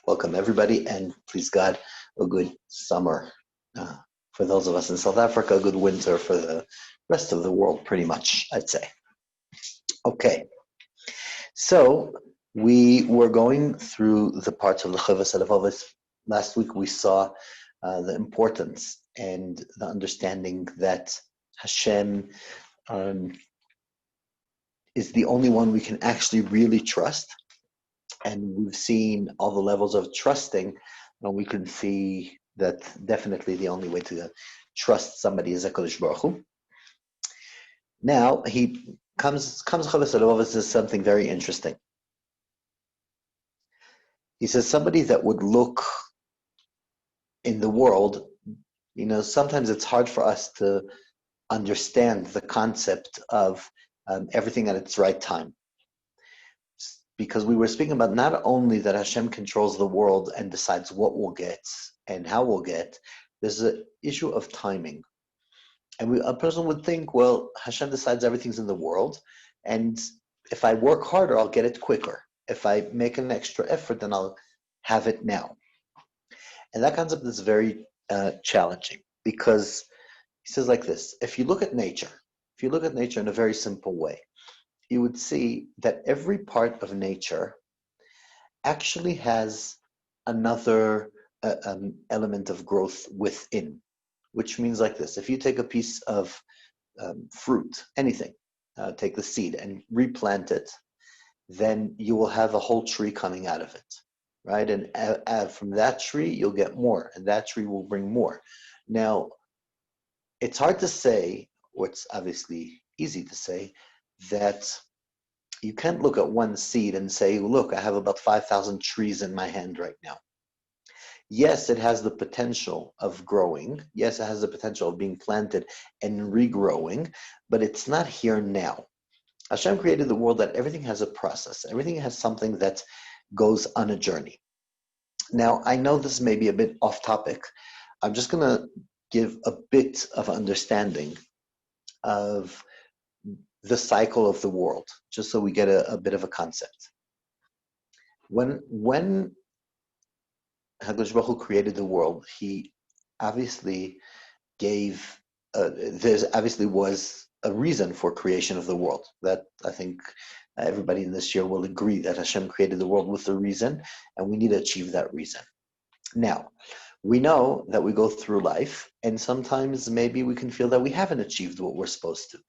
Welcome everybody, and please God, a good summer for those of us in South Africa, a good winter for the rest of the world, pretty much, I'd say. Okay, so we were going through the parts of the Chovos Halevavos. Last week we saw the importance and the understanding that Hashem is the only one we can actually really trust. And we've seen all the levels of trusting, and we can see that definitely the only way to trust somebody is HaKadosh Baruch Hu. Now, he comes Chovos Halevavos says something very interesting. He says somebody that would look in the world, sometimes it's hard for us to understand the concept of everything at its right time. Because we were speaking about not only that Hashem controls the world and decides what we'll get and how we'll get, there's an issue of timing. And a person would think, well, Hashem decides everything's in the world, and if I work harder, I'll get it quicker. If I make an extra effort, then I'll have it now. And that concept is very challenging, because he says like this: if you look at nature in a very simple way, you would see that every part of nature actually has another element of growth within, which means like this: if you take a piece of fruit, anything, take the seed and replant it, then you will have a whole tree coming out of it, right? And from that tree, you'll get more, and that tree will bring more. Now, it's hard to say, or it's obviously easy to say, that you can't look at one seed and say, look, I have about 5,000 trees in my hand right now. Yes, it has the potential of growing. Yes, it has the potential of being planted and regrowing, but it's not here now. Hashem created the world that everything has a process. Everything has something that goes on a journey. Now, I know this may be a bit off topic. I'm just going to give a bit of understanding of the cycle of the world, just so we get a bit of a concept. When HaKadosh Baruch Hu created the world, he obviously gave, there obviously was a reason for creation of the world. That I think everybody in this year will agree that Hashem created the world with a reason, and we need to achieve that reason. Now, we know that we go through life, and sometimes maybe we can feel that we haven't achieved what we're supposed to,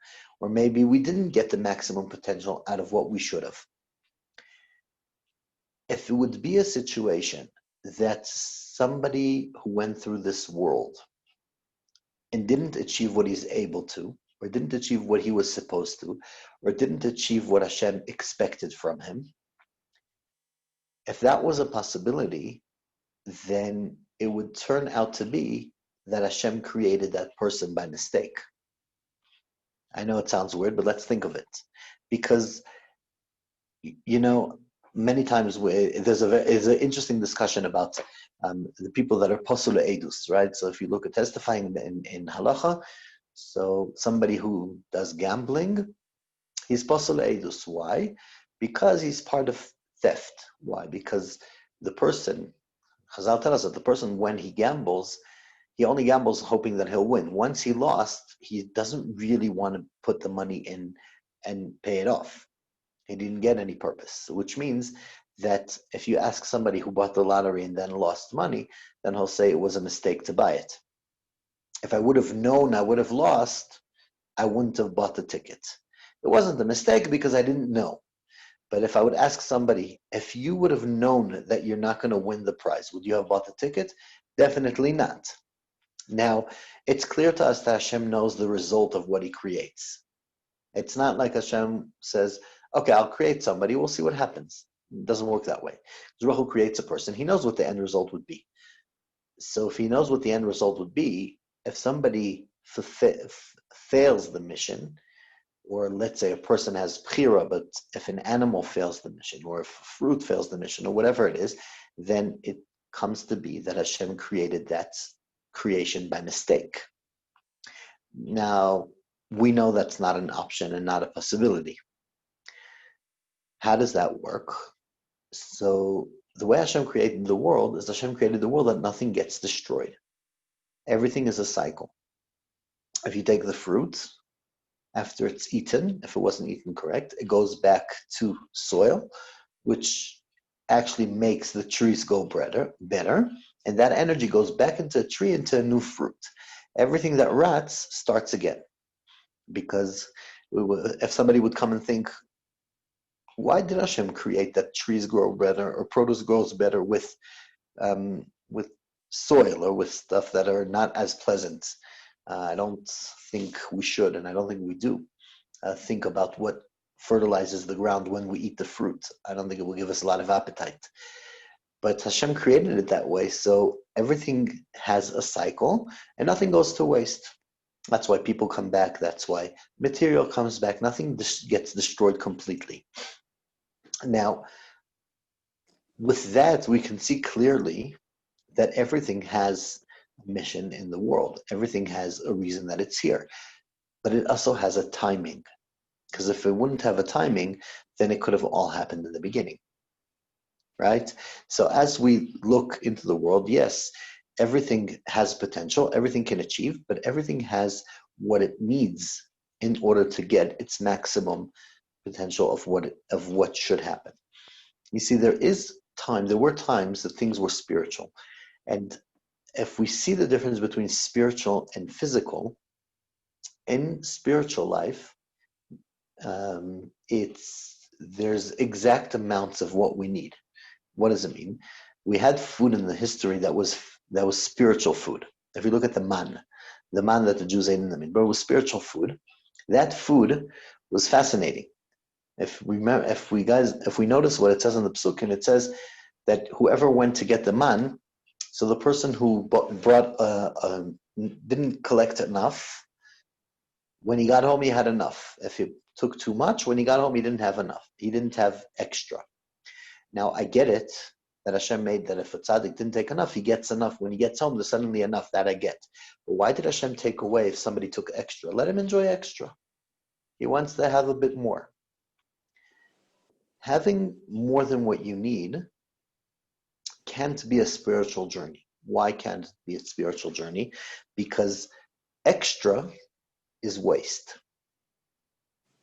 or maybe we didn't get the maximum potential out of what we should have. If it would be a situation that somebody who went through this world and didn't achieve what he's able to, or didn't achieve what he was supposed to, or didn't achieve what Hashem expected from him, if that was a possibility, then it would turn out to be that Hashem created that person by mistake. I know it sounds weird, but let's think of it. Because, many times there's an interesting discussion about the people that are posul edus, right? So if you look at testifying in halacha, so somebody who does gambling, he's posul edus. Why? Because he's part of theft. Why? Because the person, Chazal tells us that the person, when he gambles, he only gambles hoping that he'll win. Once he lost, he doesn't really want to put the money in and pay it off. He didn't get any purpose, which means that if you ask somebody who bought the lottery and then lost money, then he'll say it was a mistake to buy it. If I would have known I would have lost, I wouldn't have bought the ticket. It wasn't a mistake because I didn't know. But if I would ask somebody, if you would have known that you're not going to win the prize, would you have bought the ticket? Definitely not. Now, it's clear to us that Hashem knows the result of what he creates. It's not like Hashem says, okay, I'll create somebody, we'll see what happens. It doesn't work that way. Baruch Hu creates a person, he knows what the end result would be. So if he knows what the end result would be, if somebody fails the mission, or let's say a person has bchira, but if an animal fails the mission, or if fruit fails the mission, or whatever it is, then it comes to be that Hashem created that creation by mistake. Now, we know that's not an option and not a possibility. How does that work? So the way Hashem created the world is Hashem created the world that nothing gets destroyed. Everything is a cycle. If you take the fruit, after it's eaten, if it wasn't eaten correct, it goes back to soil, which actually makes the trees go better, and that energy goes back into a tree, into a new fruit. Everything that rots starts again. Because if somebody would come and think, why did Hashem create that trees grow better or produce grows better with soil or with stuff that are not as pleasant? I don't think we should, and I don't think we do think about what fertilizes the ground when we eat the fruit. I don't think it will give us a lot of appetite. But Hashem created it that way, so everything has a cycle, and nothing goes to waste. That's why people come back. That's why material comes back. Nothing gets destroyed completely. Now, with that, we can see clearly that everything has a mission in the world. Everything has a reason that it's here. But it also has a timing. Because if it wouldn't have a timing, then it could have all happened in the beginning. Right? So as we look into the world, yes, everything has potential, everything can achieve, but everything has what it needs in order to get its maximum potential of what should happen. You see, there were times that things were spiritual. And if we see the difference between spiritual and physical, in spiritual life, there's exact amounts of what we need. What does it mean? We had food in the history that was spiritual food. If you look at the man that the Jews ate in the Midbar was spiritual food. That food was fascinating. If we notice what it says in the Psukim, it says that whoever went to get the man, so the person who didn't collect enough, when he got home he had enough. If he took too much, when he got home he didn't have enough. He didn't have extra. Now I get it that Hashem made that if a tzaddik didn't take enough, he gets enough. When he gets home, there's suddenly enough, that I get. But why did Hashem take away if somebody took extra? Let him enjoy extra. He wants to have a bit more. Having more than what you need can't be a spiritual journey. Why can't it be a spiritual journey? Because extra is waste.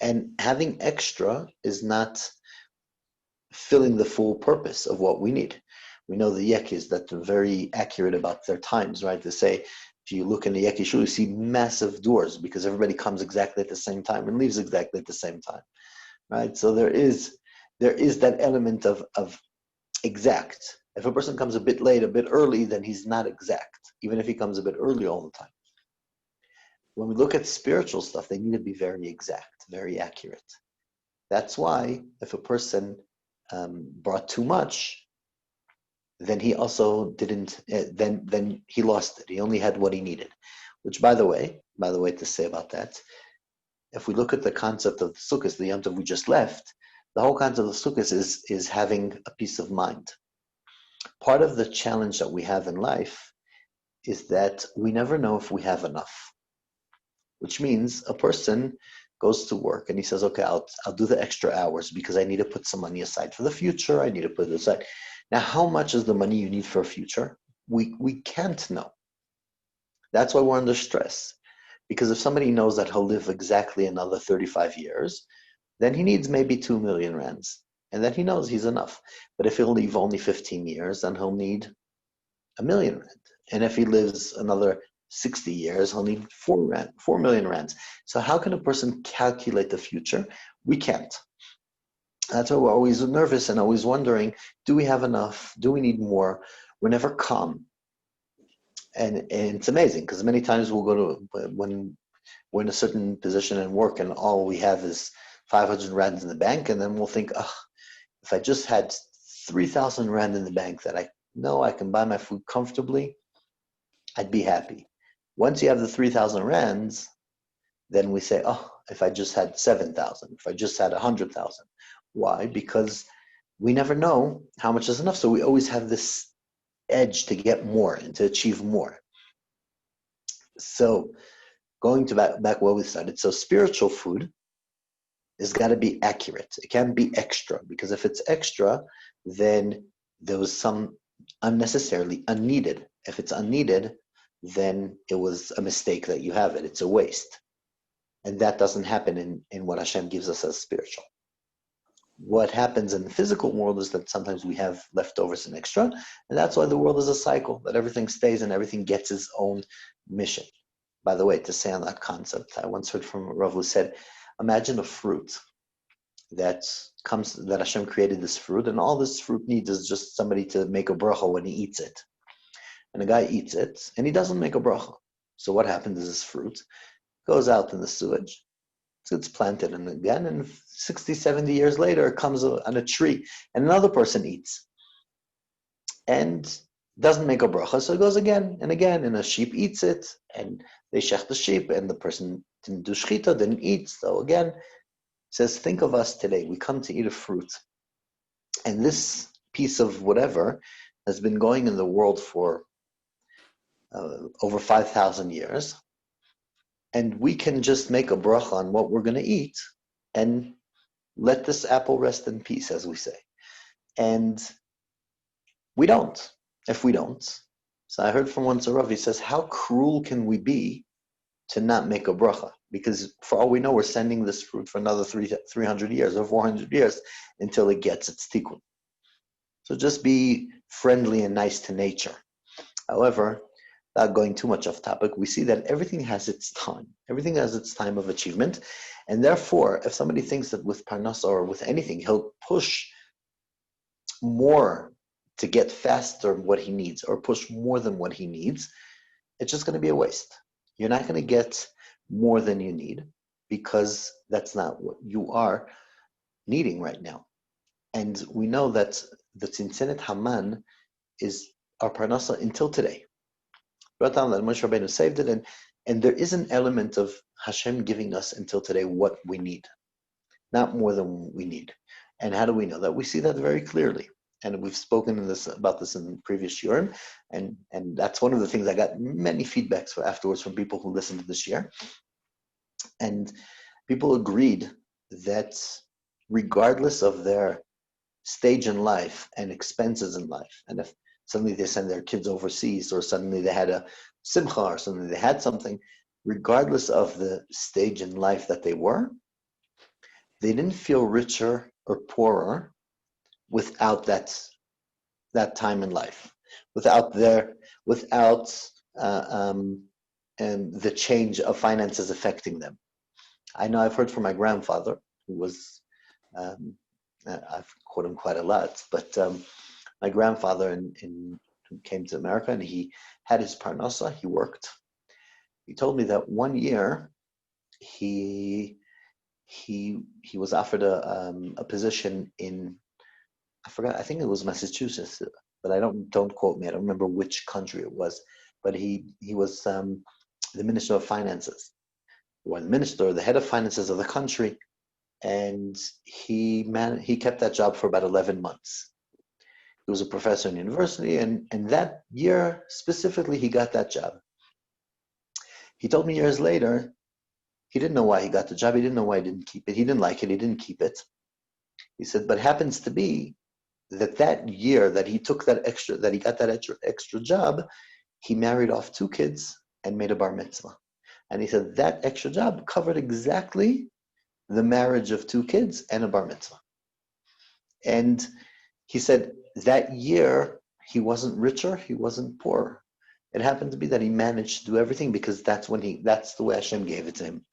And having extra is not filling the full purpose of what we need. We know the Yekis that are very accurate about their times, right? They say, if you look in the Yeki shul, you see massive doors because everybody comes exactly at the same time and leaves exactly at the same time, right? So there is that element of exact. If a person comes a bit late, a bit early, then he's not exact, even if he comes a bit early all the time. When we look at spiritual stuff, they need to be very exact, very accurate. That's why if a person brought too much, then he also didn't. Then he lost it. He only had what he needed. Which, by the way, to say about that, if we look at the concept of the sukkahs, the Yom Tov we just left, the whole concept of the sukkahs is having a peace of mind. Part of the challenge that we have in life is that we never know if we have enough. Which means a person goes to work and he says, okay, I'll do the extra hours because I need to put some money aside for the future. I need to put it aside. Now, how much is the money you need for a future? We can't know. That's why we're under stress. Because if somebody knows that he'll live exactly another 35 years, then he needs maybe 2 million rands. And then he knows he's enough. But if he'll live only 15 years, then he'll need 1 million rand. And if he lives another 60 years, he'll need 4 million rands. So how can a person calculate the future? We can't. That's why we're always nervous and always wondering, do we have enough? Do we need more? We're never calm. And it's amazing because many times we'll go to, when we're in a certain position in work and all we have is 500 rands in the bank, and then we'll think, if I just had 3,000 rand in the bank that I know I can buy my food comfortably, I'd be happy. Once you have the 3,000 rands, then we say, if I just had 7,000, if I just had 100,000. Why? Because we never know how much is enough. So we always have this edge to get more and to achieve more. So going to back where we started. So spiritual food has got to be accurate. It can't be extra, because if it's extra, then there was some unnecessarily unneeded. If it's unneeded, then it was a mistake that you have it. It's a waste. And that doesn't happen in what Hashem gives us as spiritual. What happens in the physical world is that sometimes we have leftovers and extra, and that's why the world is a cycle, that everything stays and everything gets its own mission. By the way, to say on that concept, I once heard from a Rav who said, imagine a fruit that Hashem created this fruit, and all this fruit needs is just somebody to make a bracha when he eats it. And the guy eats it, and he doesn't make a bracha. So what happens is this fruit goes out in the sewage, it's planted, and again, and 60, 70 years later, it comes on a tree, and another person eats, and doesn't make a bracha, so it goes again and again, and a sheep eats it, and they shech the sheep, and the person didn't do shechita, didn't eat, so again, says, think of us today. We come to eat a fruit. And this piece of whatever has been going in the world for over 5,000 years. And we can just make a bracha on what we're going to eat and let this apple rest in peace, as we say. And we don't, if we don't. So I heard from once a Rabbi, he says, how cruel can we be to not make a bracha? Because for all we know, we're sending this fruit for another 300 years or 400 years until it gets its tikkun. So just be friendly and nice to nature. However, without going too much off topic, we see that everything has its time. Everything has its time of achievement. And therefore, if somebody thinks that with parnasa or with anything, he'll push more to get faster what he needs or push more than what he needs, it's just going to be a waste. You're not going to get more than you need because that's not what you are needing right now. And we know that the Tzintzenet Haman is our parnasa until today. Brought down that Moshe Rabbeinu saved it, and there is an element of Hashem giving us until today what we need, not more than we need. And how do we know that? We see that very clearly. And we've spoken about this in previous Shurim, and that's one of the things I got many feedbacks for afterwards from people who listened to this year. And people agreed that regardless of their stage in life and expenses in life, and if suddenly they send their kids overseas, or suddenly they had a simcha, or suddenly they had something, regardless of the stage in life that they were, they didn't feel richer or poorer without that time in life, without the change of finances affecting them. I know I've heard from my grandfather, who was, I've quote him quite a lot, but my grandfather who came to America, and he had his parnasa, he worked. He told me that one year he was offered a position in, I forgot, I think it was Massachusetts, but don't quote me, I don't remember which country it was, but he was the Minister of Finances, or the head of finances of the country, and he kept that job for about 11 months. He was a professor in university, and that year specifically he got that job. He told me years later, he didn't know why he got the job, he didn't know why he didn't keep it, he didn't like it, he didn't keep it. He said, but happens to be that year that he got that extra job, he married off 2 kids and made a bar mitzvah. And he said that extra job covered exactly the marriage of 2 kids and a bar mitzvah. And he said that year he wasn't richer, he wasn't poorer. It happened to be that he managed to do everything because that's the way Hashem gave it to him.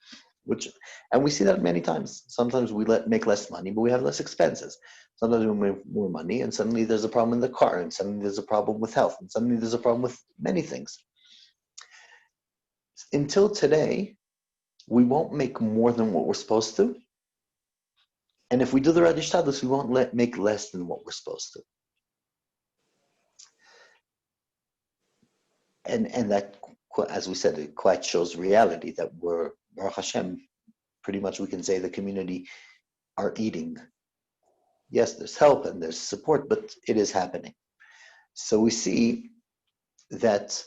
And we see that many times. Sometimes we make less money, but we have less expenses. Sometimes we make more money, and suddenly there's a problem in the car, and suddenly there's a problem with health, and suddenly there's a problem with many things. Until today, we won't make more than what we're supposed to. And if we do the Radish Tadlis, we won't make less than what we're supposed to. And that, as we said, it quite shows reality that we're, Baruch Hashem, pretty much we can say the community are eating. Yes, there's help and there's support, but it is happening. So we see that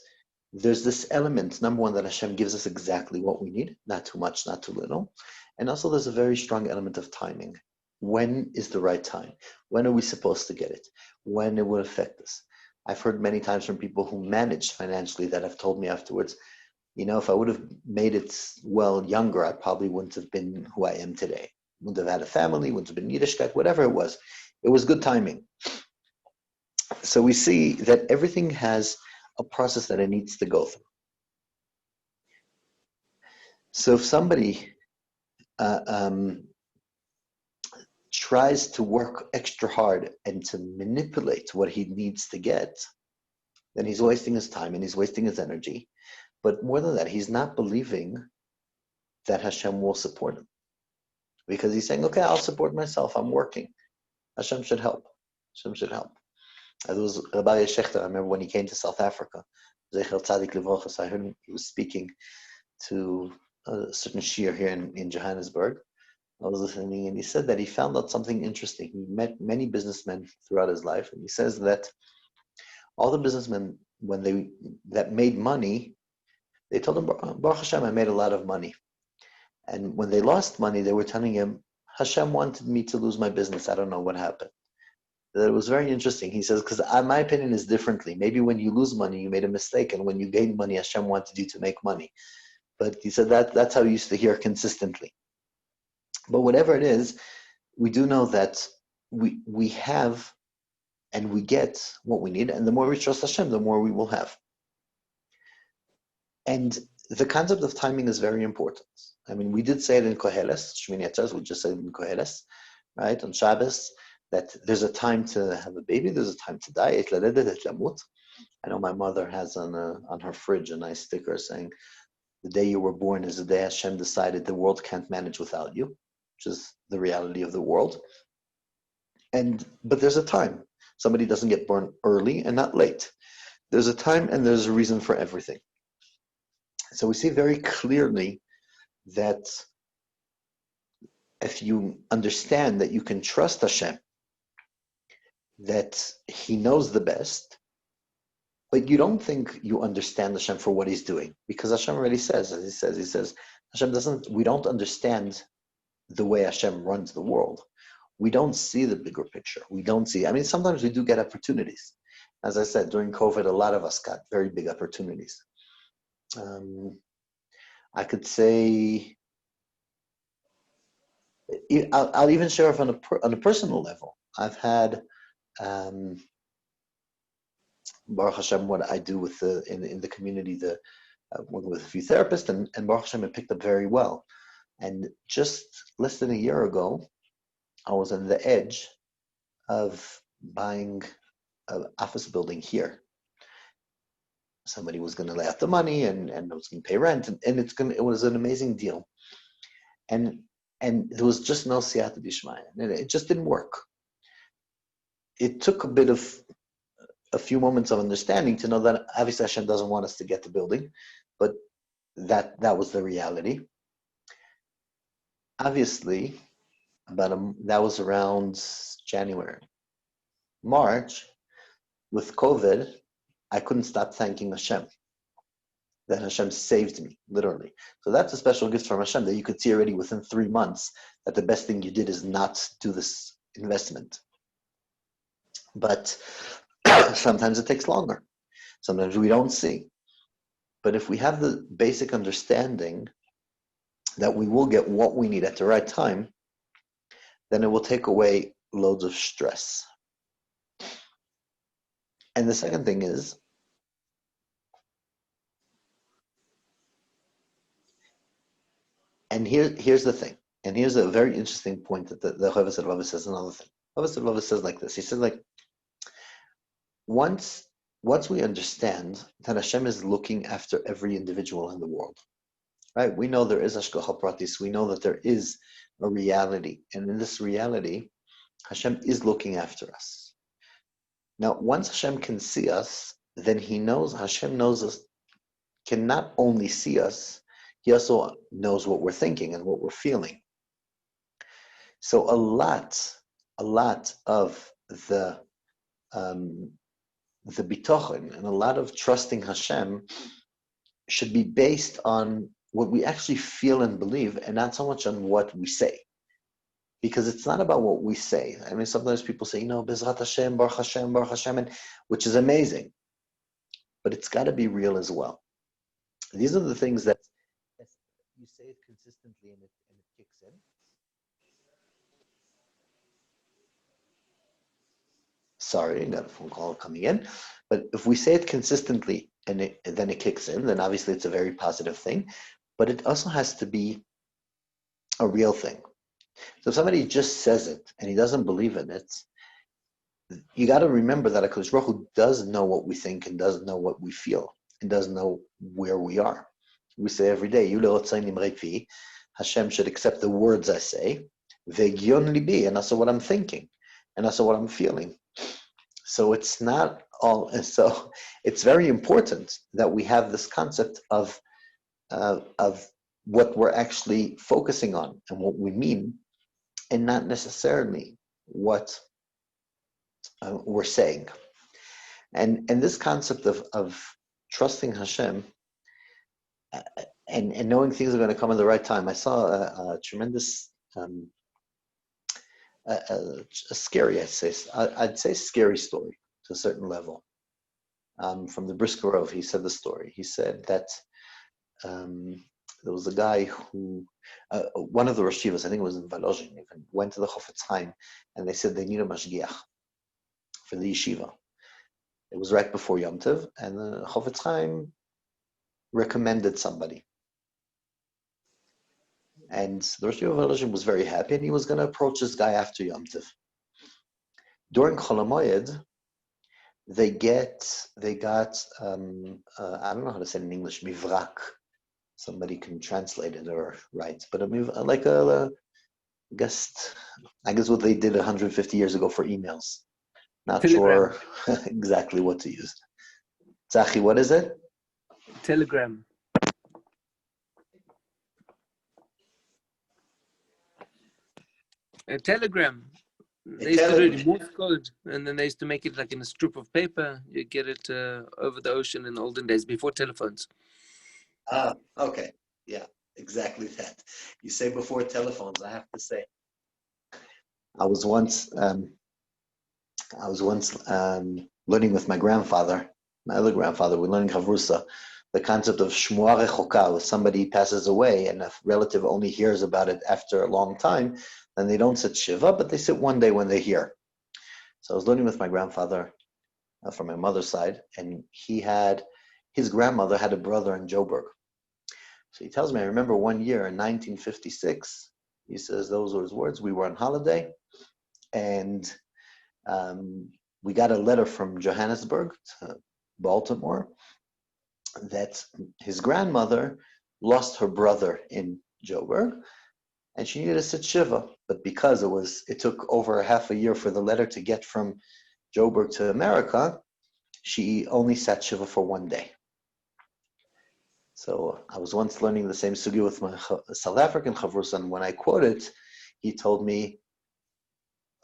there's this element, number one, that Hashem gives us exactly what we need, not too much, not too little. And also there's a very strong element of timing. when is the right time? When are we supposed to get it? When it will affect us? I've heard many times from people who managed financially that have told me afterwards, if I would have made it well younger, I probably wouldn't have been who I am today. Wouldn't have had a family, wouldn't have been Yiddishkeit, whatever it was. It was good timing. So we see that everything has a process that it needs to go through. So if somebody tries to work extra hard and to manipulate what he needs to get, then he's wasting his time and he's wasting his energy. But more than that, he's not believing that Hashem will support him. Because he's saying, okay, I'll support myself. I'm working. Hashem should help. Hashem should help. There was Rabbi Shechter, I remember when he came to South Africa, Zecher Tzadik Livrochas, I heard him, he was speaking to a certain Shaar here in Johannesburg. I was listening, and he said that he found out something interesting. He met many businessmen throughout his life, and he says that all the businessmen, that made money, they told him, Baruch Hashem, I made a lot of money. And when they lost money, they were telling him, Hashem wanted me to lose my business. I don't know what happened. That was very interesting. He says, because my opinion is differently. Maybe when you lose money, you made a mistake, and when you gain money, Hashem wanted you to make money. But he said that's how he used to hear consistently. But whatever it is, we do know that we have and we get what we need, and the more we trust Hashem, the more we will have. And the concept of timing is very important. I mean, we did say it in Koheles, Shmini Atzeres, we just said it in Koheles, right, on Shabbos, that there's a time to have a baby, there's a time to die, et laredet et lamut. I know my mother has on her fridge a nice sticker saying, the day you were born is the day Hashem decided the world can't manage without you, which is the reality of the world. But there's a time. Somebody doesn't get born early and not late. There's a time and there's a reason for everything. So we see very clearly that if you understand that you can trust Hashem, that He knows the best, but you don't think you understand Hashem for what He's doing, because Hashem already says, as He says, we don't understand the way Hashem runs the world. We don't see the bigger picture. Sometimes we do get opportunities. As I said, during COVID, a lot of us got very big opportunities. I could say, I'll even share it on a personal level. I've had, Baruch Hashem, what I do with in the community, working with a few therapists, and Baruch Hashem, it picked up very well. And just less than a year ago, I was on the edge of buying an office building here. Somebody was going to lay out the money and I was going to pay rent, and it was an amazing deal. And there was just no siyata d'ishmaya, and it just didn't work. It took a few moments of understanding to know that obviously Hashem doesn't want us to get the building, but that was the reality. Obviously, that was around January. March, with COVID, I couldn't stop thanking Hashem. That Hashem saved me, literally. So that's a special gift from Hashem that you could see already within 3 months that the best thing you did is not do this investment. But sometimes it takes longer. Sometimes we don't see. But if we have the basic understanding that we will get what we need at the right time, then it will take away loads of stress. And the second thing is, and here's the thing, and here's a very interesting point that the Chovos Rabbi says another thing. Chovos Rabbi says like this. He says like, once we understand that Hashem is looking after every individual in the world, right? We know there is hashgacha pratis. We know that there is a reality, and in this reality, Hashem is looking after us. Now, once Hashem can see us, then Hashem knows us, can not only see us, He also knows what we're thinking and what we're feeling. So a lot of the Habitachon and a lot of trusting Hashem should be based on what we actually feel and believe, and not so much on what we say. because it's not about what we say. I mean, sometimes people say, Bezrat Hashem, Baruch Hashem, and, which is amazing. But it's got to be real as well. These are the things that you say it consistently and it kicks in. Sorry, I got a phone call coming in. But if we say it consistently and then it kicks in, then obviously it's a very positive thing. But it also has to be a real thing. So if somebody just says it and he doesn't believe in it, you got to remember that HaKadosh Baruch Hu does know what we think and does know what we feel and does know where we are. We say every day, Hashem should accept the words I say, and also what I'm thinking, and also what I'm feeling. So it's not all, and so it's very important that we have this concept of what we're actually focusing on and what we mean, and not necessarily what we're saying. And this concept of trusting Hashem and knowing things are going to come at the right time. I saw a tremendous, a scary, I'd say scary story to a certain level. From the Briskerov, he said the story. He said that there was a guy who, one of the Rosh Yeshivas, I think it was in Volozhin, even went to the Chofetz and they said they need a mashgiach for the yeshiva. It was right before Yom Tov, and the Chofetz recommended somebody. And the Rosh Yeshiva was very happy, and he was going to approach this guy after Yom Tov. During Chol HaMoed, they got, I don't know how to say it in English, mivrak. Somebody can translate it or write, but I guess what they did 150 years ago for emails. Not Telegram. Sure exactly what to use. Tzachi, what is it? Telegram. A telegram. They used to do it in Morse code, and then they used to make it like in a strip of paper. You get it over the ocean in the olden days, before telephones. Okay. Yeah, exactly that. You say before telephones, I have to say. I was once learning with my grandfather, my other grandfather, we're learning Chavrusa, the concept of Shmuah Rechoka. If somebody passes away and a relative only hears about it after a long time, then they don't sit Shiva, but they sit one day when they hear. So I was learning with my grandfather from my mother's side, and his grandmother had a brother in Joburg. So he tells me, I remember one year in 1956, he says, those were his words, we were on holiday, and we got a letter from Johannesburg to Baltimore that his grandmother lost her brother in Joburg, and she needed to sit Shiva. But because it took over half a year for the letter to get from Joburg to America, she only sat Shiva for one day. So I was once learning the same sugi with my South African Chavrusa, and when I quoted, he told me,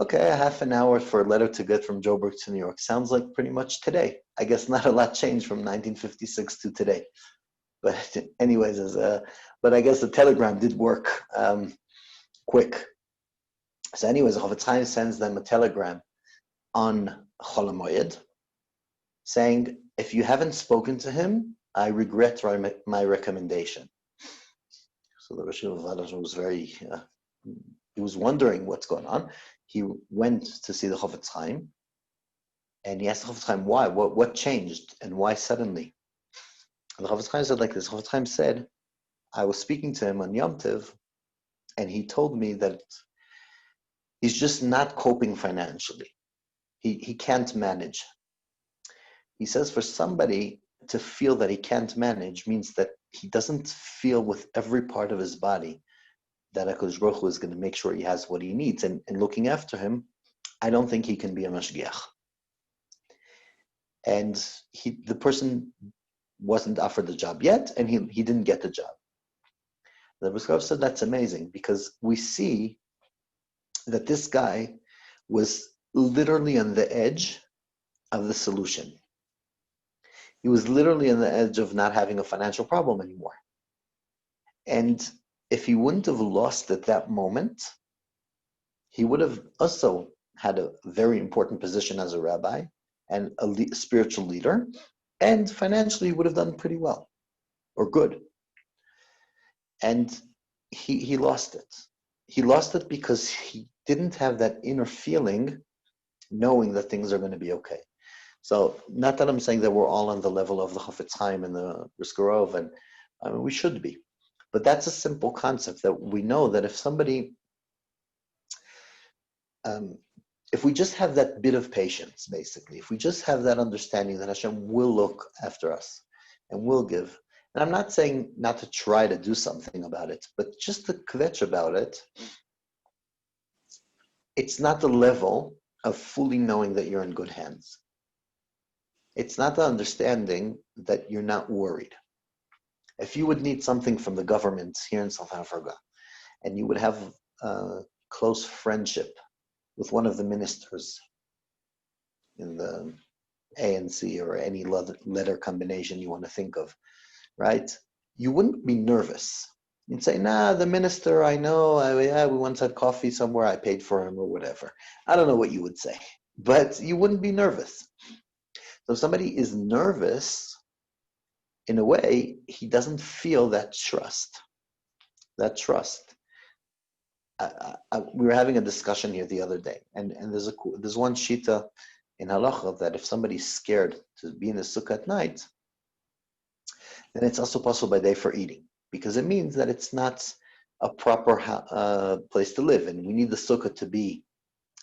okay, a half an hour for a letter to get from Joburg to New York. Sounds like pretty much today. I guess not a lot changed from 1956 to today. But anyways, but I guess the telegram did work quick. So anyways, Chofetz Chaim sends them a telegram on Chol HaMoed saying, if you haven't spoken to him, I regret my recommendation. So the Rosh Yeshiva was he was wondering what's going on. He went to see the Chofetz Chaim, and he asked the Chofetz Chaim why, what changed, and why suddenly. And the Chofetz Chaim said like this. Chofetz Chaim said, I was speaking to him on Yom Tov, and he told me that he's just not coping financially. He can't manage. He says for somebody to feel that he can't manage means that he doesn't feel with every part of his body that HaKadosh Baruch Hu is going to make sure he has what he needs. And looking after him, I don't think he can be a mashgiach. And the person wasn't offered the job yet, and he didn't get the job. The Briskerov said that's amazing, because we see that this guy was literally on the edge of the solution. He was literally on the edge of not having a financial problem anymore. And if he wouldn't have lost at that moment, he would have also had a very important position as a rabbi and a spiritual leader, and financially he would have done pretty well or good. And he lost it. He lost it because he didn't have that inner feeling knowing that things are going to be okay. So not that I'm saying that we're all on the level of the Chofetz Chaim and the Briskerov, and I mean, we should be. But that's a simple concept that we know that if somebody, if we just have that bit of patience, basically, if we just have that understanding that Hashem will look after us and will give, and I'm not saying not to try to do something about it, but just to kvetch about it, it's not the level of fully knowing that you're in good hands. It's not the understanding that you're not worried. If you would need something from the government here in South Africa, and you would have a close friendship with one of the ministers in the ANC or any letter combination you want to think of, right? You wouldn't be nervous. You'd say, nah, the minister, I know, yeah, we once had coffee somewhere, I paid for him or whatever. I don't know what you would say, but you wouldn't be nervous. So if somebody is nervous, in a way, he doesn't feel that trust. That trust. We were having a discussion here the other day, and there's one shita in halacha that if somebody's scared to be in the sukkah at night, then it's also possible by day for eating, because it means that it's not a proper place to live, and we need the sukkah to be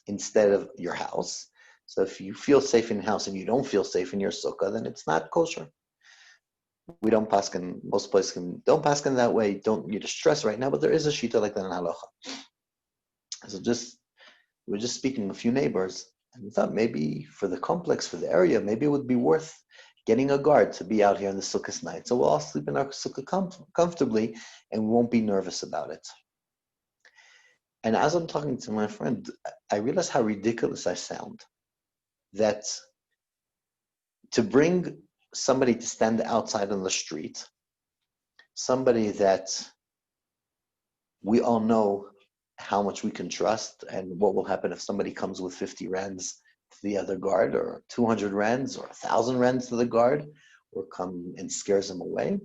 instead of your house. So if you feel safe in your house and you don't feel safe in your sukkah, then it's not kosher. We don't paskin, most places don't paskin that way, don't need to stress right now, but there is a shita like that in halacha. So we're just speaking to a few neighbors, and we thought maybe for the complex, for the area, maybe it would be worth getting a guard to be out here in the sukkah night. So we'll all sleep in our sukkah comfortably and we won't be nervous about it. And as I'm talking to my friend, I realize how ridiculous I sound. That to bring somebody to stand outside on the street, somebody that we all know how much we can trust and what will happen if somebody comes with 50 rands to the other guard, or 200 rands or 1,000 rands to the guard, or come and scares them away,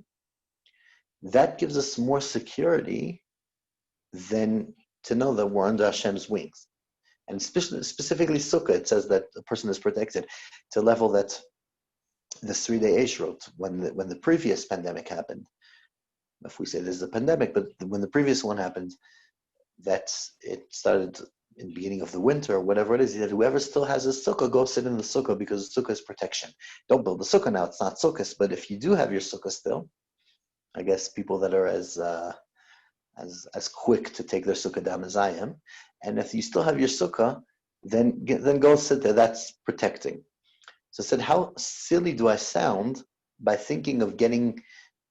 that gives us more security than to know that we're under Hashem's wings. And specifically sukkah, it says that a person is protected to a level that the 3-day Eshrot, when the previous pandemic happened, if we say this is a pandemic, but when the previous one happened, that it started in the beginning of the winter or whatever it is, that whoever still has a sukkah, go sit in the sukkah, because the sukkah is protection. Don't build the sukkah now, it's not sukkah, but if you do have your sukkah still, I guess people that are as quick to take their sukkah down as I am, and if you still have your sukkah, then go sit there, that's protecting. So I said, how silly do I sound by thinking of getting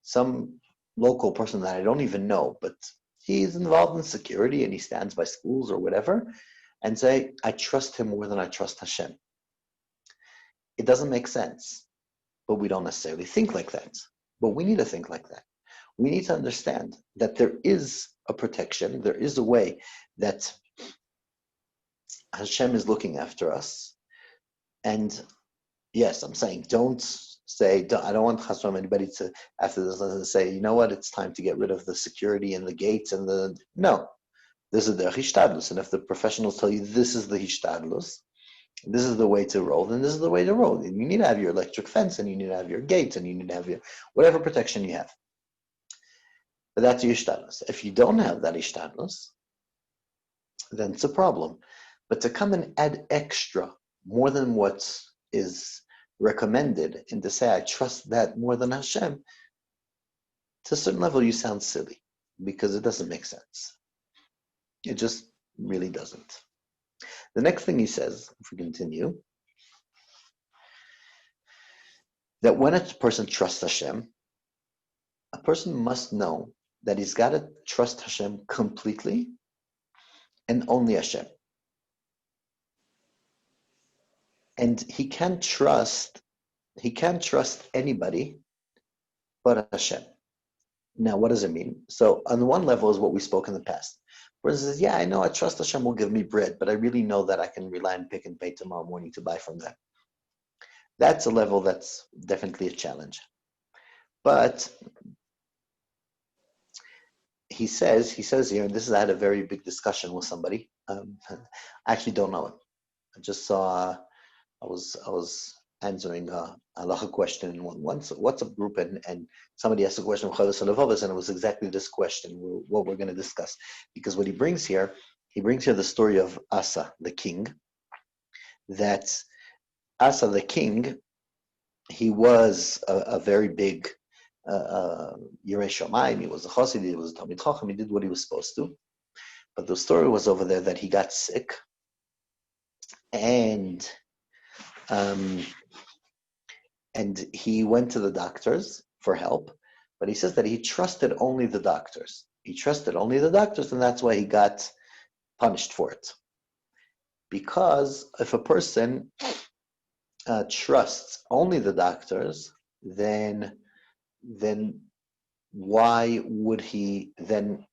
some local person that I don't even know, but he's involved in security and he stands by schools or whatever, and say, I trust him more than I trust Hashem. It doesn't make sense, but we don't necessarily think like that. But we need to think like that. We need to understand that there is a protection, there is a way that Hashem is looking after us. And yes, I'm saying, don't say, I don't want anybody to, after this, say, you know what, it's time to get rid of the security and the gates and no. This is the hishtadlus. And if the professionals tell you this is the hishtadlus, this is the way to roll, then this is the way to roll. And you need to have your electric fence, and you need to have your gates, and you need to have your whatever protection you have. But that's your hishtadlus. If you don't have that hishtadlus, then it's a problem. But to come and add extra, more than what is recommended, and to say, I trust that more than Hashem, to a certain level you sound silly, because it doesn't make sense. It just really doesn't. The next thing he says, if we continue, that when a person trusts Hashem, a person must know that he's got to trust Hashem completely and only Hashem. And he can't trust anybody but Hashem. Now, what does it mean? So on the one level is what we spoke in the past. person says, yeah, I know, I trust Hashem will give me bread, but I really know that I can rely on Pick and Pay tomorrow morning to buy from them. That's a level that's definitely a challenge. But he says here, and this is, I had a very big discussion with somebody. I actually don't know him. I just saw, I was answering a halacha question in one WhatsApp group, and somebody asked a question from Chovos Halevavos, and it was exactly this question, what we're going to discuss. Because what he brings here the story of Asa, the king, that Asa, the king, he was a very big Yirei Shamayim, he was a Chassid, he was a Talmid Chacham, he did what he was supposed to. But the story was over there that he got sick, and he went to the doctors for help, but he says that he trusted only the doctors. He trusted only the doctors, and that's why he got punished for it. Because if a person trusts only the doctors, then why would he then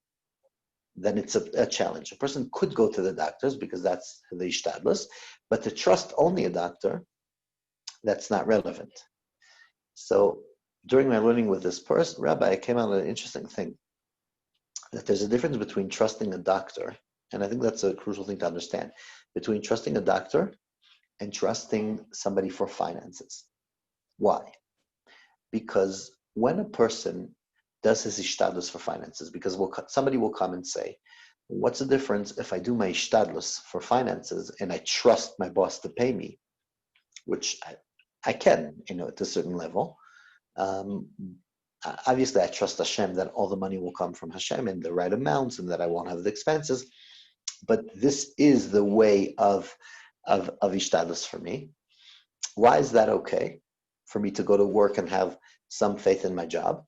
it's a challenge. A person could go to the doctors because that's the ishtadlus, but to trust only a doctor, that's not relevant. So during my learning with this person, Rabbi, I came out with an interesting thing, that there's a difference between trusting a doctor, and I think that's a crucial thing to understand, between trusting a doctor and trusting somebody for finances. Why? Because when a person does his ishtadlus for finances, because somebody will come and say, what's the difference if I do my ishtadlus for finances and I trust my boss to pay me, which I can, at a certain level. Obviously, I trust Hashem that all the money will come from Hashem in the right amounts and that I won't have the expenses. But this is the way of ishtadlus for me. Why is that okay? For me to go to work and have some faith in my job.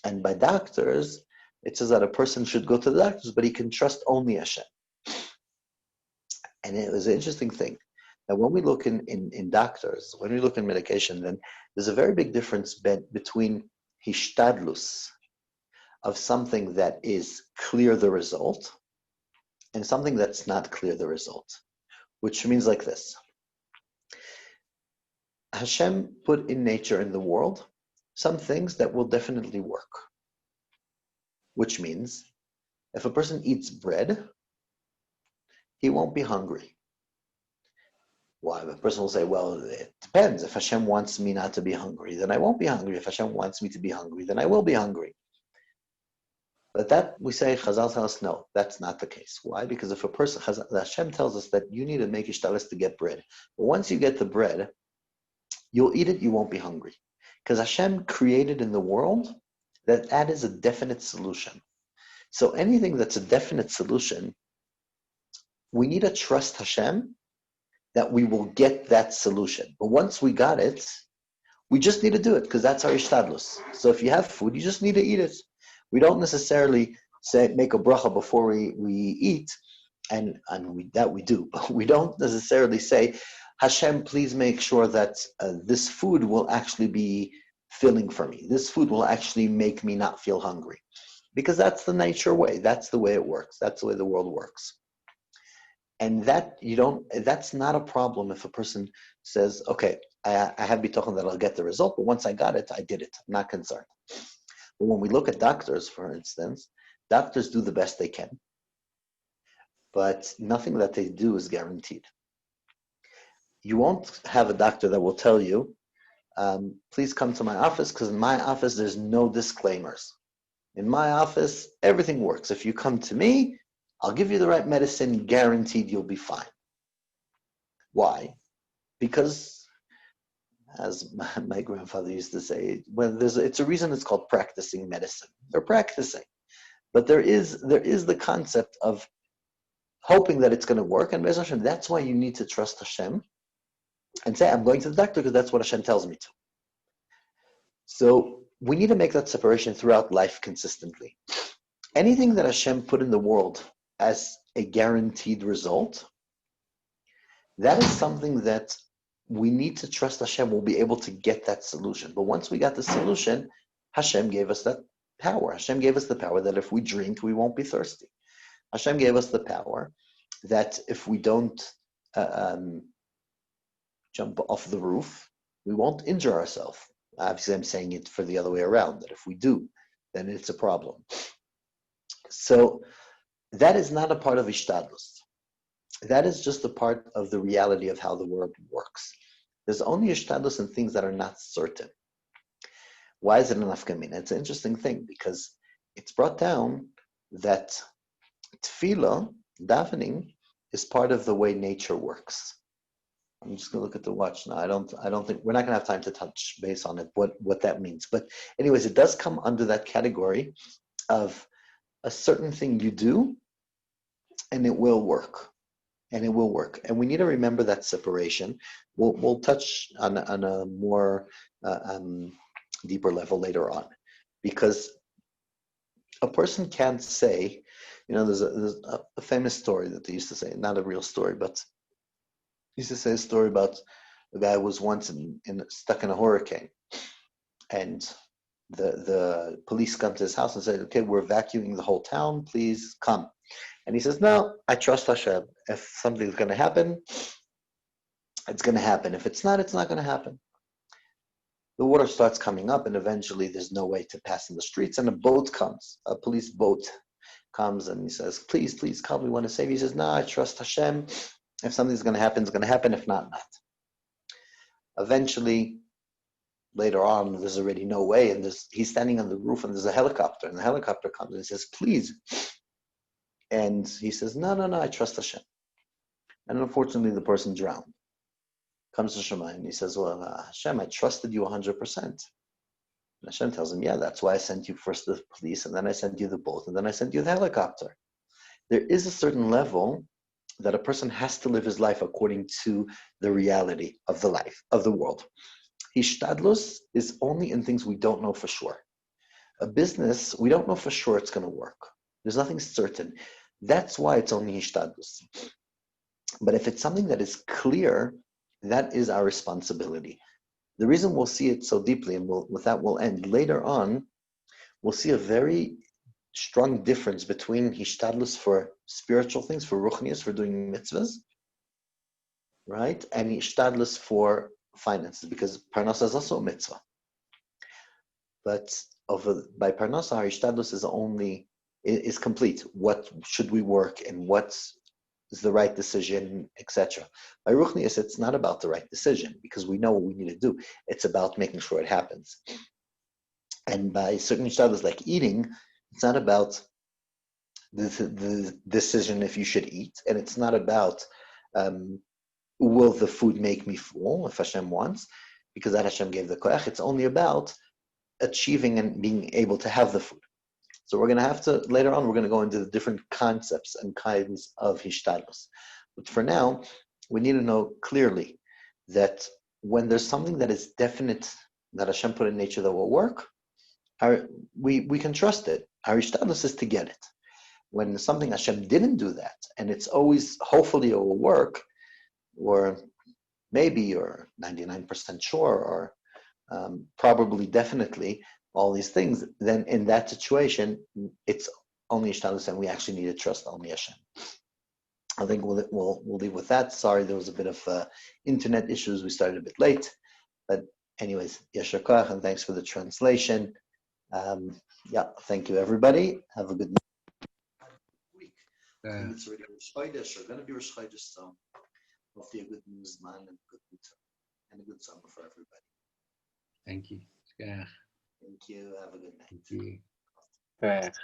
And by doctors, it says that a person should go to the doctors, but he can trust only Hashem. And it was an interesting thing. Now, when we look in doctors, when we look in medication, then there's a very big difference between hishtadlus of something that is clear the result and something that's not clear the result, which means like this. Hashem put in nature, in the world, some things that will definitely work, which means if a person eats bread, he won't be hungry. Why? The person will say, well, it depends. If Hashem wants me not to be hungry, then I won't be hungry. If Hashem wants me to be hungry, then I will be hungry. But that, we say, Chazal tell us, no, that's not the case. Why? Because if a person, Hashem tells us that you need to make ishtalis to get bread. But once you get the bread, you'll eat it, you won't be hungry. Because Hashem created in the world that is a definite solution. So anything that's a definite solution, we need to trust Hashem that we will get that solution. But once we got it, we just need to do it because that's our ishtadlus. So if you have food, you just need to eat it. We don't necessarily make a bracha before we eat, and that we do, but we don't necessarily say, Hashem, please make sure that this food will actually be filling for me. This food will actually make me not feel hungry. Because that's the nature way. That's the way it works. That's the way the world works. And that's not a problem if a person says, okay, I have bitachon that I'll get the result, but once I got it, I did it. I'm not concerned. But when we look at doctors, for instance, doctors do the best they can. But nothing that they do is guaranteed. You won't have a doctor that will tell you, please come to my office, because in my office, there's no disclaimers. In my office, everything works. If you come to me, I'll give you the right medicine, guaranteed you'll be fine. Why? Because, as my grandfather used to say, it's a reason it's called practicing medicine. They're practicing. But there is the concept of hoping that it's going to work, and that's why you need to trust Hashem and say, I'm going to the doctor because that's what Hashem tells me to. So we need to make that separation throughout life consistently. Anything that Hashem put in the world as a guaranteed result, that is something that we need to trust Hashem will be able to get that solution. But once we got the solution, Hashem gave us that power. Hashem gave us the power that if we drink, we won't be thirsty. Hashem gave us the power that if we don't jump off the roof, we won't injure ourselves. Obviously, I'm saying it for the other way around, that if we do, then it's a problem. So that is not a part of Ishtadlus. That is just a part of the reality of how the world works. There's only Ishtadlus in things that are not certain. Why is it an nafkamina? It's an interesting thing because it's brought down that tefillah, davening, is part of the way nature works. I'm just gonna look at the watch now. I don't think we're not gonna have time to touch base on it, what that means. But anyways, it does come under that category of a certain thing you do and it will work. And it will work. And we need to remember that separation. We'll touch on a more deeper level later on, because a person can't say, there's a famous story that they used to say, not a real story, but used to say a story about a guy who was once stuck in a hurricane, and the police come to his house and say, okay, we're evacuating the whole town, please come. And he says, no, I trust Hashem. If something's going to happen, it's going to happen. If it's not, it's not going to happen. The water starts coming up, and eventually there's no way to pass in the streets, and a boat comes, a police boat comes, and he says, please, please come, we want to save you. He says, no, I trust Hashem. If something's going to happen, it's going to happen. If not, not. Eventually, later on, there's already no way, and he's standing on the roof, and there's a helicopter, and the helicopter comes, and he says, please. And he says, no, no, no, I trust Hashem. And unfortunately, the person drowned. Comes to Shemai, and he says, well, Hashem, I trusted you 100%. And Hashem tells him, yeah, that's why I sent you first the police, and then I sent you the boat, and then I sent you the helicopter. There is a certain level that a person has to live his life according to the reality of the life, of the world. Hishtadlus is only in things we don't know for sure. A business, we don't know for sure it's going to work. There's nothing certain. That's why it's only hishtadlus. But if it's something that is clear, that is our responsibility. The reason we'll see it so deeply, and with that we'll end, later on, we'll see a very strong difference between hishtadlus for spiritual things, for ruchnias, for doing mitzvahs, right? And hishtadlus for finances, because parnasa is also a mitzvah. But by parnasa, our hishtadlus is complete. What should we work, and what is the right decision, etc. By ruchnias, it's not about the right decision, because we know what we need to do. It's about making sure it happens. And by certain hishtadlus, like eating, it's not about the decision if you should eat, and it's not about will the food make me full, if Hashem wants, because that Hashem gave the koach. It's only about achieving and being able to have the food. So we're going to have to, later on, we're going to go into the different concepts and kinds of hishtadlus. But for now, we need to know clearly that when there's something that is definite, that Hashem put in nature that will work, we can trust it. Our hishtadlus is to get it. When something Hashem didn't do that, and it's always, hopefully it will work, or maybe you're 99% sure, or probably, definitely, all these things, then in that situation, it's only hishtadlus, and we actually need to trust only Hashem. I think we'll leave with that. Sorry, there was a bit of internet issues. We started a bit late, but anyways, yasher koach, and thanks for the translation. Thank you, everybody. Have a good week. I think it's already Rosh Chodesh, or going to be Rosh Chodesh, so hopefully a good news man and a good summer for everybody. Thank you. Thank you. Have a good night. Thank you. Right.